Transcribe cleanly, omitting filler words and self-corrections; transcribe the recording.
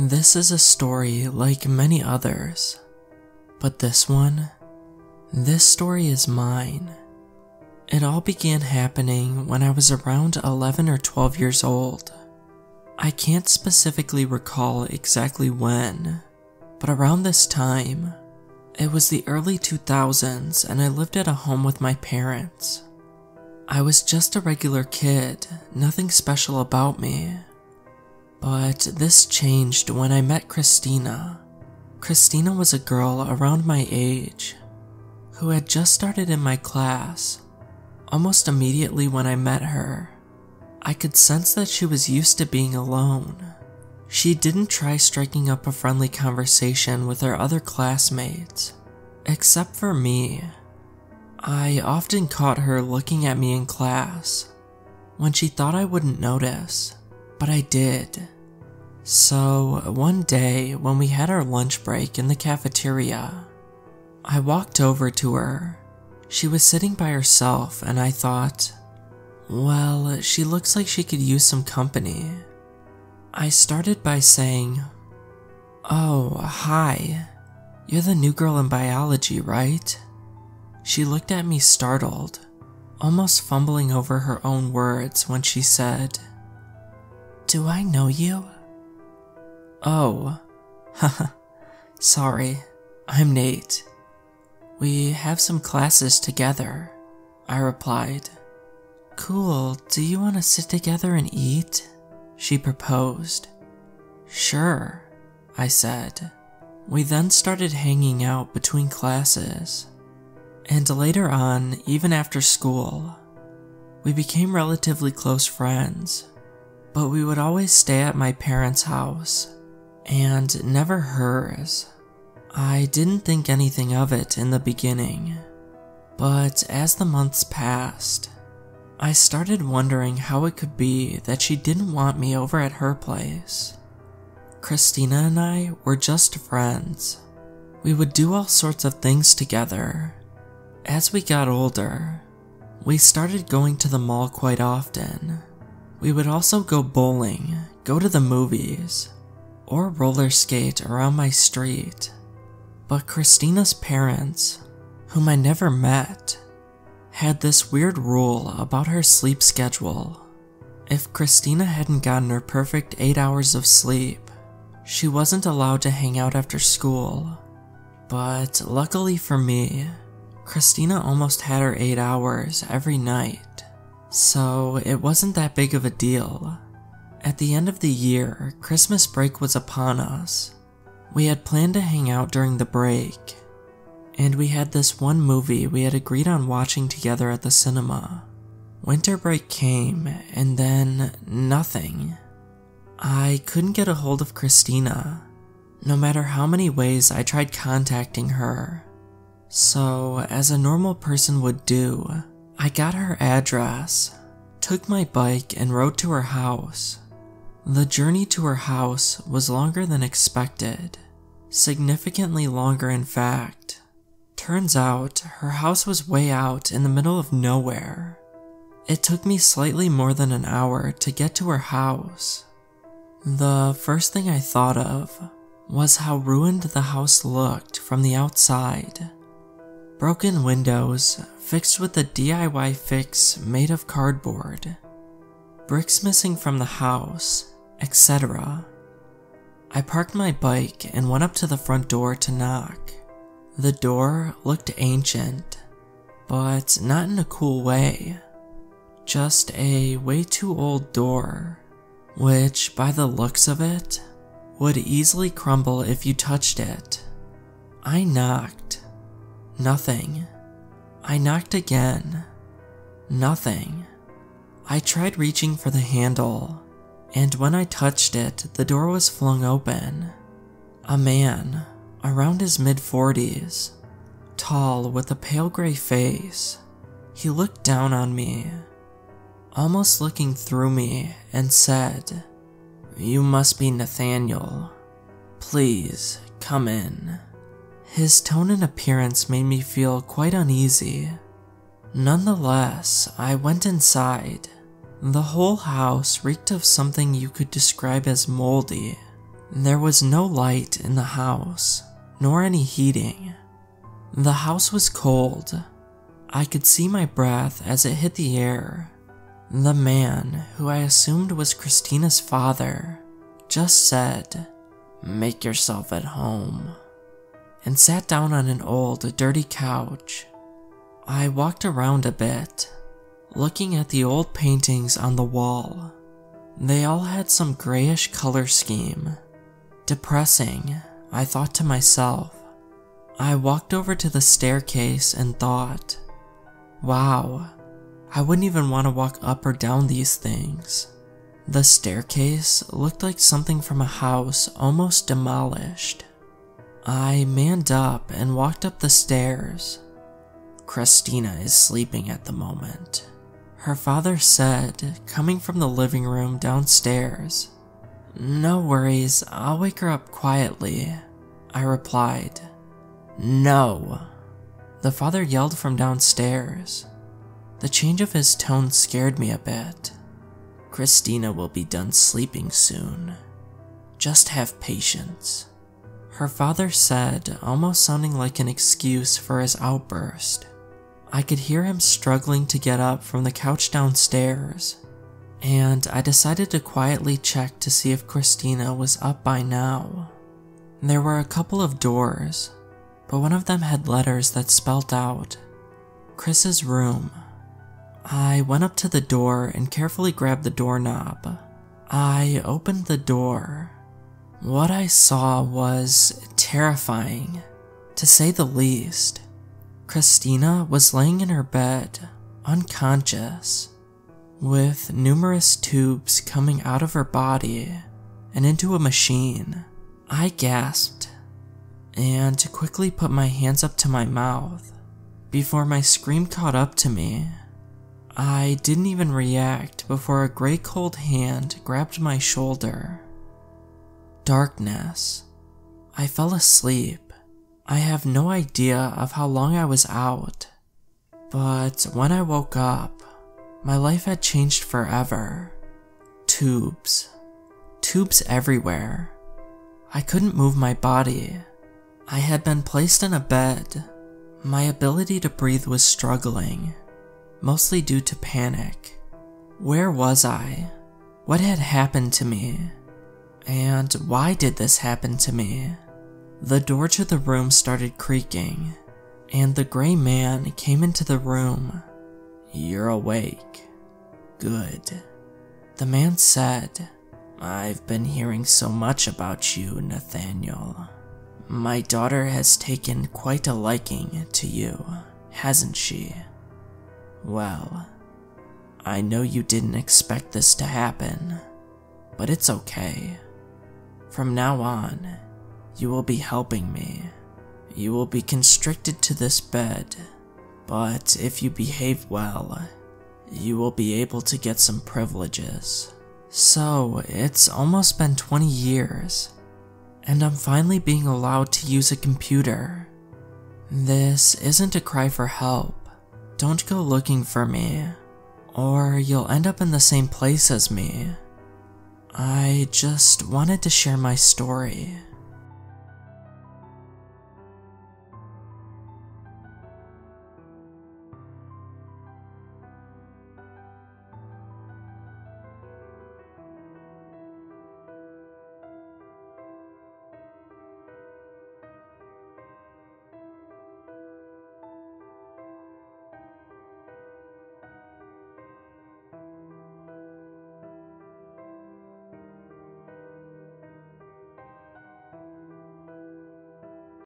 This is a story like many others, but this story is mine. It all began happening when I was around 11 or 12 years old. I can't specifically recall exactly when, but around this time, it was the early 2000s and I lived at a home with my parents. I was just a regular kid, nothing special about me. But this changed when I met Christina. Christina was a girl around my age who had just started in my class. Almost immediately when I met her, I could sense that she was used to being alone. She didn't try striking up a friendly conversation with her other classmates, except for me. I often caught her looking at me in class when she thought I wouldn't notice, but I did. So one day when we had our lunch break in the cafeteria, I walked over to her. She was sitting by herself and I thought, well, she looks like she could use some company. I started by saying, "Oh, hi. You're the new girl in biology, right?" She looked at me startled, almost fumbling over her own words when she said, "Do I know you?" "Oh, haha, sorry, I'm Nate. We have some classes together," I replied. "Cool, do you want to sit together and eat?" she proposed. "Sure," I said. We then started hanging out between classes, and later on, even after school, we became relatively close friends, but we would always stay at my parents' house, and never hers. I didn't think anything of it in the beginning, but as the months passed, I started wondering how it could be that she didn't want me over at her place. Christina and I were just friends. We would do all sorts of things together. As we got older, we started going to the mall quite often. We would also go bowling, go to the movies, or roller skate around my street. But Christina's parents, whom I never met, had this weird rule about her sleep schedule. If Christina hadn't gotten her perfect 8 hours of sleep, she wasn't allowed to hang out after school. But luckily for me, Christina almost had her 8 hours every night, so it wasn't that big of a deal. At the end of the year, Christmas break was upon us. We had planned to hang out during the break, and we had this one movie we had agreed on watching together at the cinema. Winter break came, and then nothing. I couldn't get a hold of Christina, no matter how many ways I tried contacting her. So, as a normal person would do, I got her address, took my bike, and rode to her house. The journey to her house was longer than expected, significantly longer in fact. Turns out, her house was way out in the middle of nowhere. It took me slightly more than an hour to get to her house. The first thing I thought of was how ruined the house looked from the outside. Broken windows, fixed with a DIY fix made of cardboard, bricks missing from the house, etc. I parked my bike and went up to the front door to knock. The door looked ancient, but not in a cool way. Just a way too old door, which, by the looks of it, would easily crumble if you touched it. I knocked. Nothing. I knocked again. Nothing. I tried reaching for the handle, and when I touched it, the door was flung open. A man, around his mid-40s, tall with a pale gray face. He looked down on me, almost looking through me, and said, "You must be Nathaniel. Please, come in." His tone and appearance made me feel quite uneasy. Nonetheless, I went inside. The whole house reeked of something you could describe as moldy. There was no light in the house, nor any heating. The house was cold. I could see my breath as it hit the air. The man, who I assumed was Christina's father, just said, "Make yourself at home," and sat down on an old, dirty couch. I walked around a bit, looking at the old paintings on the wall. They all had some grayish color scheme. Depressing, I thought to myself. I walked over to the staircase and thought, wow, I wouldn't even want to walk up or down these things. The staircase looked like something from a house almost demolished. I manned up and walked up the stairs. "Christina is sleeping at the moment," her father said, coming from the living room downstairs. "No worries, I'll wake her up quietly," I replied. "No!" the father yelled from downstairs. The change of his tone scared me a bit. "Christina will be done sleeping soon. Just have patience," her father said, almost sounding like an excuse for his outburst. I could hear him struggling to get up from the couch downstairs, and I decided to quietly check to see if Christina was up by now. There were a couple of doors, but one of them had letters that spelt out, "Chris's room." I went up to the door and carefully grabbed the doorknob. I opened the door. What I saw was terrifying, to say the least. Christina was laying in her bed, unconscious, with numerous tubes coming out of her body and into a machine. I gasped and quickly put my hands up to my mouth before my scream caught up to me. I didn't even react before a gray cold hand grabbed my shoulder. Darkness. I fell asleep. I have no idea of how long I was out, but when I woke up, my life had changed forever. Tubes. Tubes everywhere. I couldn't move my body. I had been placed in a bed. My ability to breathe was struggling, mostly due to panic. Where was I? What had happened to me? And why did this happen to me? The door to the room started creaking, and the gray man came into the room. "You're awake. Good," the man said. "I've been hearing so much about you, Nathaniel. My daughter has taken quite a liking to you, hasn't she? Well, I know you didn't expect this to happen, but it's okay. From now on, you will be helping me. You will be constricted to this bed, but if you behave well, you will be able to get some privileges." So, it's almost been 20 years, and I'm finally being allowed to use a computer. This isn't a cry for help. Don't go looking for me, or you'll end up in the same place as me. I just wanted to share my story.